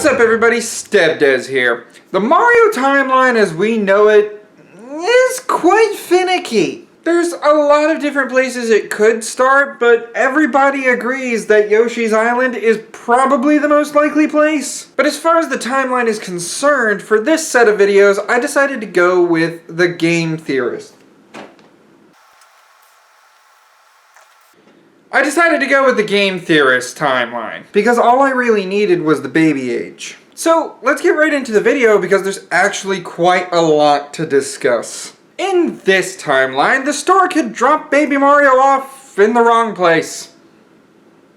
up everybody, StevDeS here. The Mario timeline as we know it is quite finicky. There's a lot of different places it could start, but everybody agrees that Yoshi's Island is probably the most likely place. But as far as the timeline is concerned, for this set of videos, I decided to go with the game theorist. Timeline, because all I really needed was the baby age. So let's get right into the video because there's actually quite a lot to discuss. In this timeline, the stork had dropped baby Mario off in the wrong place.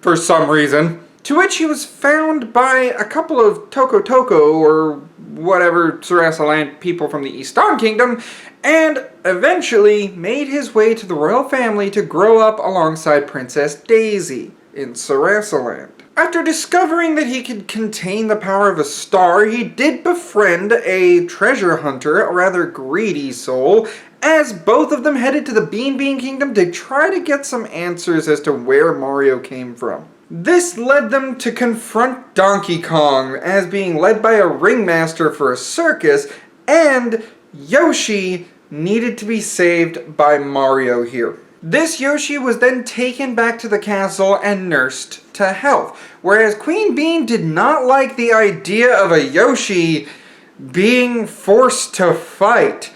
For some reason. To which he was found by a couple of Toko or whatever Sarasa land people from the Eastern Kingdom, and eventually made his way to the royal family to grow up alongside Princess Daisy in Sarasa land. After discovering that he could contain the power of a star, he did befriend a treasure hunter, a rather greedy soul, as both of them headed to the Bean Kingdom to try to get some answers as to where Mario came from. This led them to confront Donkey Kong as being led by a ringmaster for a circus, and Yoshi needed to be saved by Mario here. This Yoshi was then taken back to the castle and nursed to health, whereas Queen Bean did not like the idea of a Yoshi being forced to fight.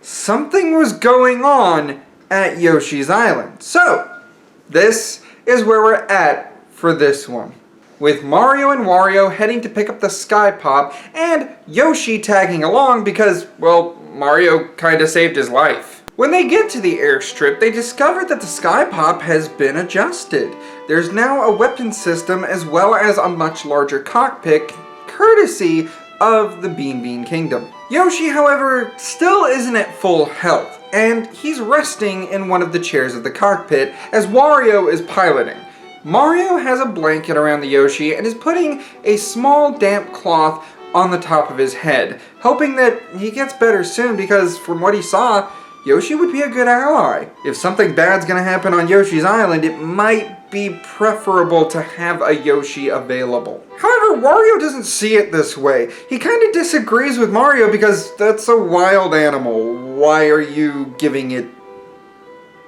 Something was going on at Yoshi's Island. So, this is where we're at for this one. With Mario and Wario heading to pick up the Sky Pop, and Yoshi tagging along because, well, Mario kinda saved his life. When they get to the airstrip, they discover that the Sky Pop has been adjusted. There's now a weapon system as well as a much larger cockpit, courtesy of the Bean Kingdom. Yoshi, however, still isn't at full health, and he's resting in one of the chairs of the cockpit as Wario is piloting. Mario has a blanket around the Yoshi and is putting a small damp cloth on the top of his head, hoping that he gets better soon because from what he saw, Yoshi would be a good ally. If something bad's gonna happen on Yoshi's Island, it might be preferable to have a Yoshi available. However, Wario doesn't see it this way. He kinda disagrees with Mario because that's a wild animal. Why are you giving it...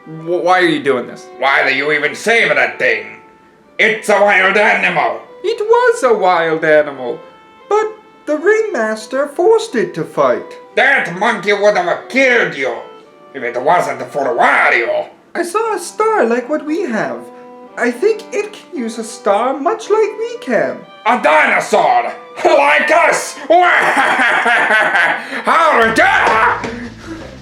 Why are you doing this? Why do you even save that thing? It's a wild animal. It was a wild animal, but the ringmaster forced it to fight. That monkey would have killed you if it wasn't for Wario. I saw a star like what we have. I think it can use a star much like we can. A dinosaur like us. How dare!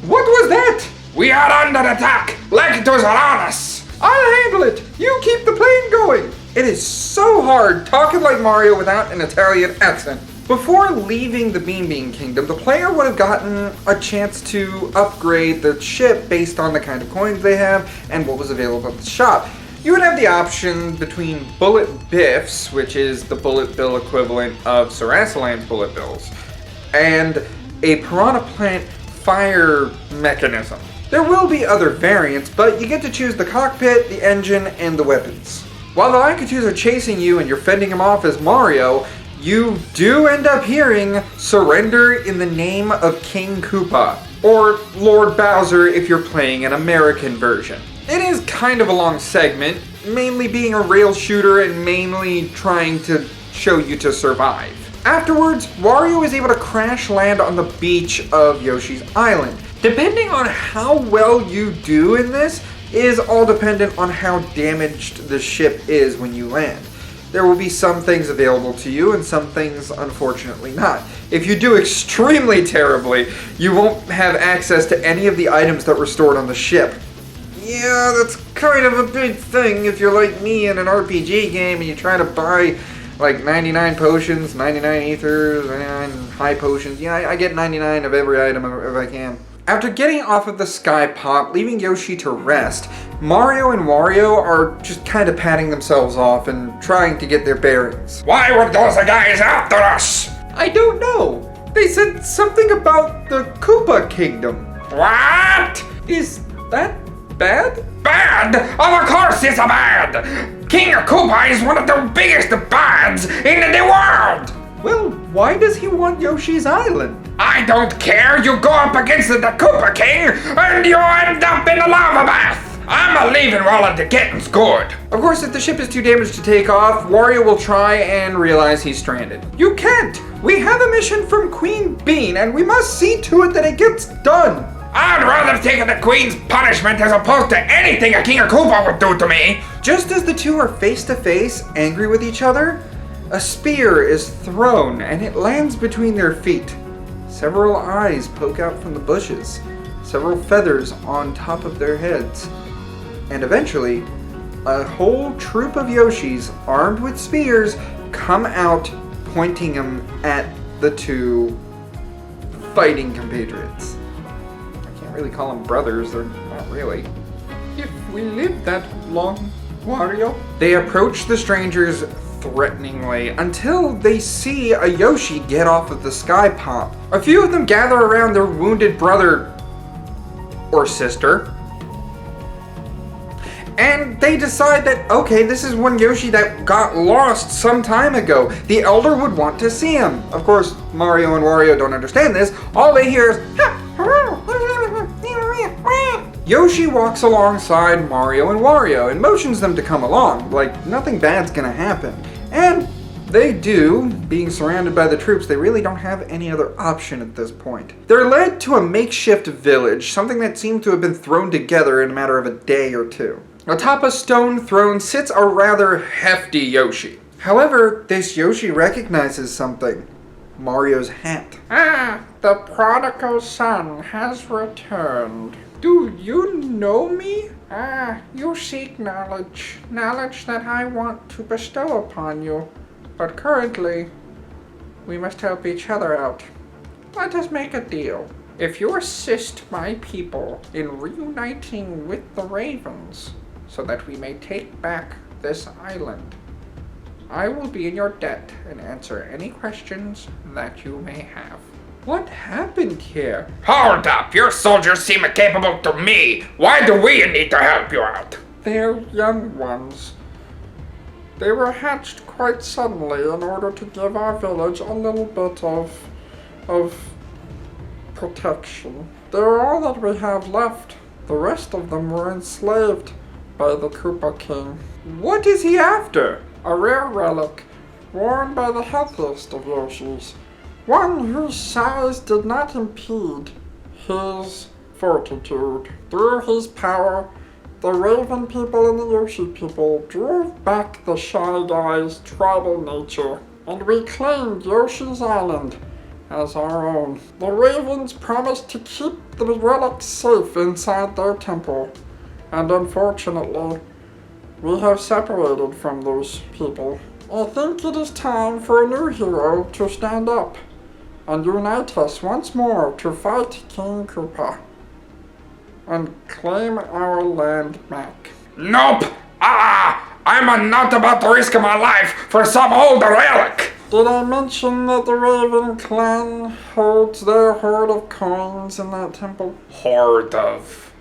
What was that? We are under attack. Like it was on us. I'll handle it. You keep the plane going. It is so hard talking like Mario without an Italian accent. Before leaving the Bean Kingdom, the player would have gotten a chance to upgrade the ship based on the kind of coins they have and what was available at the shop. You would have the option between bullet biffs, which is the bullet bill equivalent of Sarasa Land's bullet bills, and a Piranha Plant fire mechanism. There will be other variants, but you get to choose the cockpit, the engine, and the weapons. While the Lakitus are chasing you and you're fending them off as Mario, you do end up hearing "Surrender in the Name of King Koopa," or Lord Bowser if you're playing an American version. It is kind of a long segment, mainly being a rail shooter and mainly trying to show you to survive. Afterwards, Wario is able to crash land on the beach of Yoshi's Island. Depending on how well you do in this is all dependent on how damaged the ship is when you land. There will be some things available to you and some things unfortunately not. If you do extremely terribly, you won't have access to any of the items that were stored on the ship. Yeah, that's kind of a big thing if you're like me in an RPG game and you try to buy like 99 potions, 99 ethers, 99 high potions. Yeah, I get 99 of every item if I can. After getting off of the Sky Pop, leaving Yoshi to rest, Mario and Wario are just kind of patting themselves off and trying to get their bearings. Why were those guys after us? I don't know. They said something about the Koopa Kingdom. What? Is that bad? Bad? Of course it's bad! King Koopa is one of the biggest bads in the world! Well, why does he want Yoshi's Island? I don't care. You go up against the Koopa King and you end up in a lava bath. I'm leaving while the getting's good. Of course, if the ship is too damaged to take off, Wario will try and realize he's stranded. You can't! We have a mission from Queen Bean, and we must see to it that it gets done! I'd rather take the Queen's punishment as opposed to anything a King of Koopa would do to me. Just as the two are face to face, angry with each other, a spear is thrown and it lands between their feet. Several eyes poke out from the bushes, several feathers on top of their heads. And eventually, a whole troop of Yoshis, armed with spears, come out, pointing them at the two fighting compatriots. I can't really call them brothers, they're not really. If we live that long, Wario. They approach the strangers threateningly until they see a Yoshi get off of the sky pop. A few of them gather around their wounded brother or sister. And they decide that, okay, this is one Yoshi that got lost some time ago. The Elder would want to see him. Of course, Mario and Wario don't understand this. All they hear is, Yoshi walks alongside Mario and Wario and motions them to come along, like nothing bad's gonna happen. And they do. Being surrounded by the troops, they really don't have any other option at this point. They're led to a makeshift village, something that seemed to have been thrown together in a matter of a day or two. Atop a stone throne sits a rather hefty Yoshi. However, this Yoshi recognizes something. Mario's hat. Ah, the prodigal son has returned. Do you know me? Ah, you seek knowledge. Knowledge that I want to bestow upon you. But currently, we must help each other out. Let us make a deal. If you assist my people in reuniting with the Ravens, so that we may take back this island, I will be in your debt and answer any questions that you may have. What happened here? Hold up, your soldiers seem capable to me. Why do we need to help you out? They're young ones. They were hatched quite suddenly in order to give our village a little bit of protection. They're all that we have left. The rest of them were enslaved by the Koopa King. What is he after? A rare relic, worn by the healthiest of Yoshis. One whose size did not impede his fortitude. Through his power, the Raven people and the Yoshi people drove back the Shy Guy's tribal nature, and we claimed Yoshi's Island as our own. The Ravens promised to keep the relics safe inside their temple, and unfortunately, we have separated from those people. I think it is time for a new hero to stand up and unite us once more to fight King Koopa and claim our land back. Nope! I'm not about to risk my life for some old relic! Did I mention that the Raven clan holds their hoard of coins in that temple? Hoard of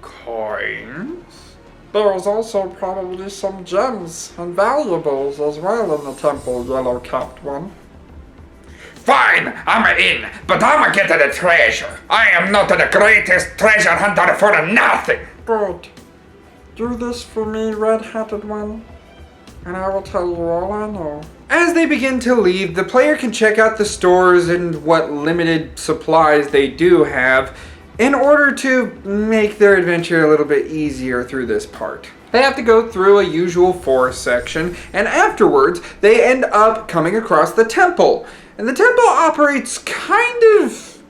coins? There is also probably some gems and valuables as well in the temple, yellow-capped one. Fine, I'm in, but I'ma get to the treasure. I am not the greatest treasure hunter for nothing. Good. Do this for me, red-hatted one, and I will tell you all I know. As they begin to leave, the player can check out the stores and what limited supplies they do have in order to make their adventure a little bit easier through this part. They have to go through a usual forest section, and afterwards they end up coming across the temple. And the temple operates kind of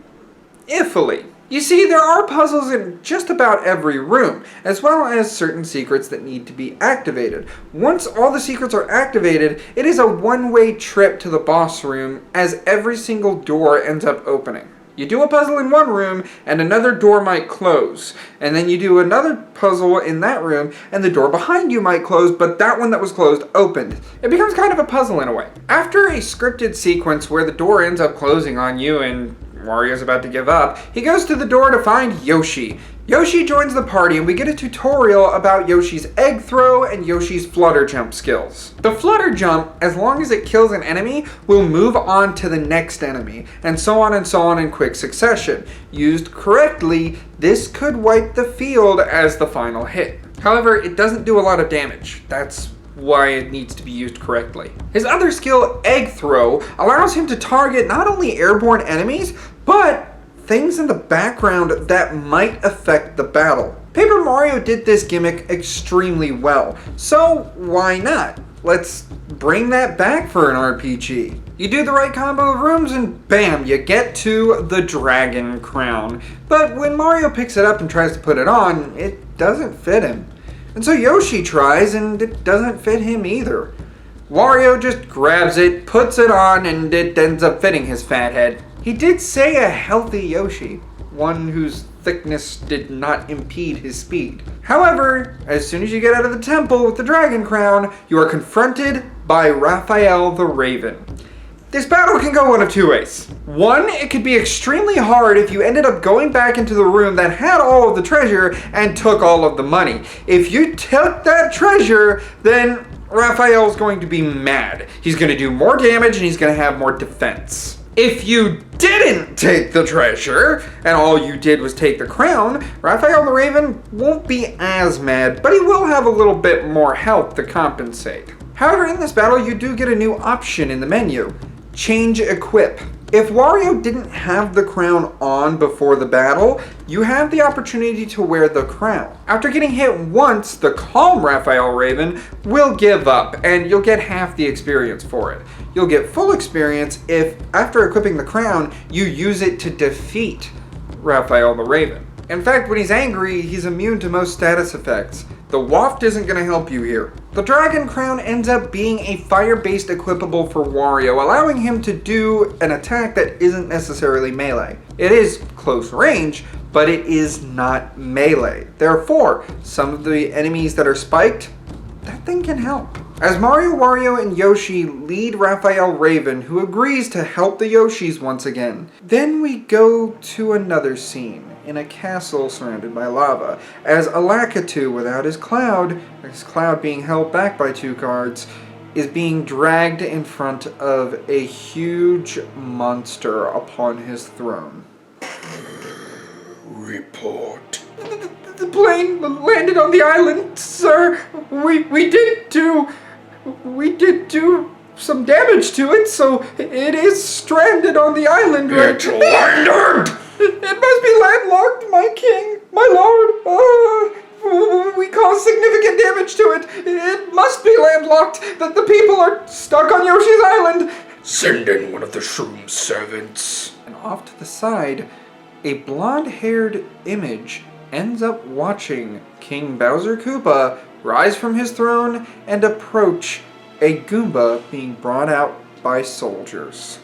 iffily. You see, there are puzzles in just about every room, as well as certain secrets that need to be activated. Once all the secrets are activated, it is a one-way trip to the boss room, as every single door ends up opening. You do a puzzle in one room, and another door might close. And then you do another puzzle in that room, and the door behind you might close, but that one that was closed opened. It becomes kind of a puzzle in a way. After a scripted sequence where the door ends up closing on you and Wario's about to give up, he goes to the door to find Yoshi. Yoshi joins the party and we get a tutorial about Yoshi's egg throw and Yoshi's flutter jump skills. The flutter jump, as long as it kills an enemy, will move on to the next enemy, and so on in quick succession. Used correctly, this could wipe the field as the final hit. However, it doesn't do a lot of damage. That's why it needs to be used correctly. His other skill, egg throw, allows him to target not only airborne enemies, but things in the background that might affect the battle. Paper Mario did this gimmick extremely well, so why not? Let's bring that back for an RPG. You do the right combo of rooms and bam, you get to the Dragon Crown. But when Mario picks it up and tries to put it on, it doesn't fit him. And so Yoshi tries and it doesn't fit him either. Wario just grabs it, puts it on, and it ends up fitting his fat head. He did say a healthy Yoshi, one whose thickness did not impede his speed. However, as soon as you get out of the temple with the Dragon Crown, you are confronted by Raphael the Raven. This battle can go one of two ways. One, it could be extremely hard if you ended up going back into the room that had all of the treasure and took all of the money. If you took that treasure, then Raphael's going to be mad. He's going to do more damage and he's going to have more defense. If you didn't take the treasure, and all you did was take the crown, Raphael the Raven won't be as mad, but he will have a little bit more health to compensate. However, in this battle, you do get a new option in the menu. Change equip. If Wario didn't have the crown on before the battle, you have the opportunity to wear the crown. After getting hit once, the calm Raphael Raven will give up, and you'll get half the experience for it. You'll get full experience if, after equipping the crown, you use it to defeat Raphael the Raven. In fact, when he's angry, he's immune to most status effects. The waft isn't going to help you here. The Dragon Crown ends up being a fire-based equipable for Wario, allowing him to do an attack that isn't necessarily melee. It is close range, but it is not melee. Therefore, some of the enemies that are spiked, that thing can help. As Mario, Wario, and Yoshi lead Raphael Raven, who agrees to help the Yoshis once again. Then we go to another scene in a castle surrounded by lava, as Alakatu, without his cloud being held back by two guards, is being dragged in front of a huge monster upon his throne. Report. The plane landed on the island, sir. We did do some damage to it, so it is stranded on the island right It landed! It must be landlocked, my king, my lord. We caused significant damage to it. It must be landlocked. The people are stuck on Yoshi's island. Send in one of the shroom servants. And off to the side, a blonde-haired image ends up watching King Bowser Koopa rise from his throne and approach a Goomba being brought out by soldiers.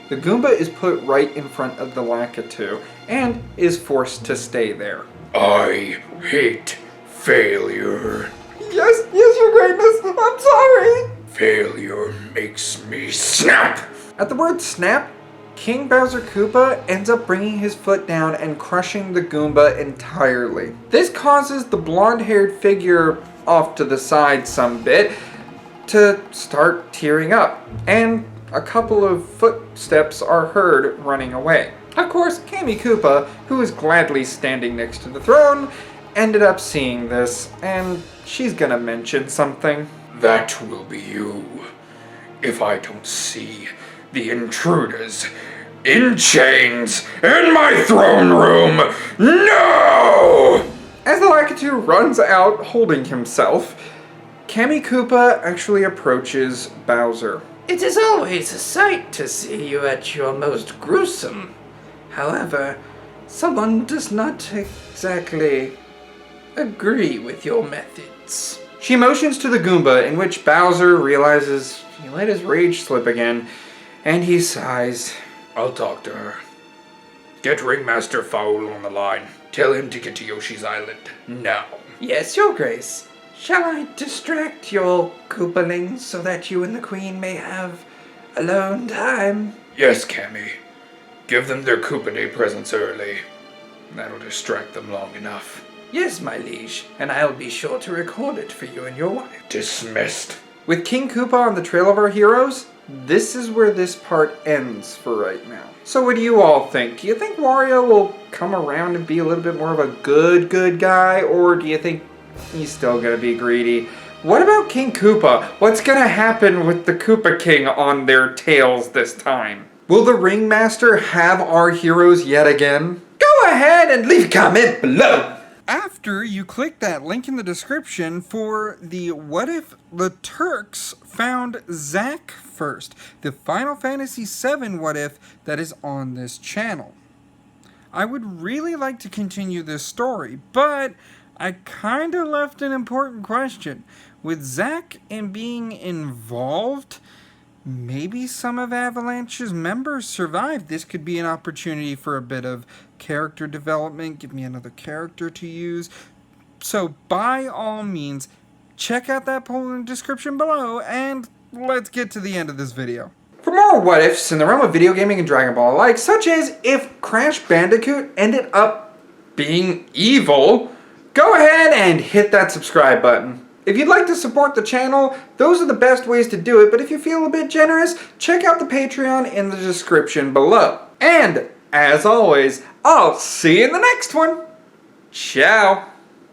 The Goomba is put right in front of the Lakitu and is forced to stay there. I hate failure. Yes, your greatness, I'm sorry. Failure makes me snap. At the word snap, King Bowser Koopa ends up bringing his foot down and crushing the Goomba entirely. This causes the blonde-haired figure off to the side some bit to start tearing up, and a couple of footsteps are heard running away. Of course, Kammy Koopa, who is gladly standing next to the throne, ended up seeing this, and she's gonna mention something. That will be you. If I don't see the intruders in chains in my throne room, no! As the Lakitu runs out holding himself, Kammy Koopa actually approaches Bowser. It is always a sight to see you at your most gruesome. However, someone does not exactly agree with your methods. She motions to the Goomba, in which Bowser realizes he let his rage slip again, and he sighs. I'll talk to her. Get Ringmaster Fowl on the line. Tell him to get to Yoshi's Island now. Yes, your grace. Shall I distract your Koopalings so that you and the Queen may have alone time? Yes, Kammy. Give them their Koopa Day presents early. That'll distract them long enough. Yes, my liege, and I'll be sure to record it for you and your wife. Dismissed. With King Koopa on the trail of our heroes, this is where this part ends for right now. So what do you all think? Do you think Wario will come around and be a little bit more of a good guy, or do you think he's still gonna be greedy? What about King Koopa? What's gonna happen with the Koopa King on their tails this time? Will the Ringmaster have our heroes yet again? Go ahead and leave a comment below! After you click that link in the description for the What If the Turks Found Zack First, the Final Fantasy VII What If that is on this channel. I would really like to continue this story, but I kinda left an important question. With Zack and being involved, maybe some of Avalanche's members survived. This could be an opportunity for a bit of character development. Give me another character to use. So by all means, check out that poll in the description below, and let's get to the end of this video. For more what ifs in the realm of video gaming and Dragon Ball alike, such as if Crash Bandicoot ended up being evil, go ahead and hit that subscribe button. If you'd like to support the channel, those are the best ways to do it, but if you feel a bit generous, check out the Patreon in the description below. And, as always, I'll see you in the next one. Ciao.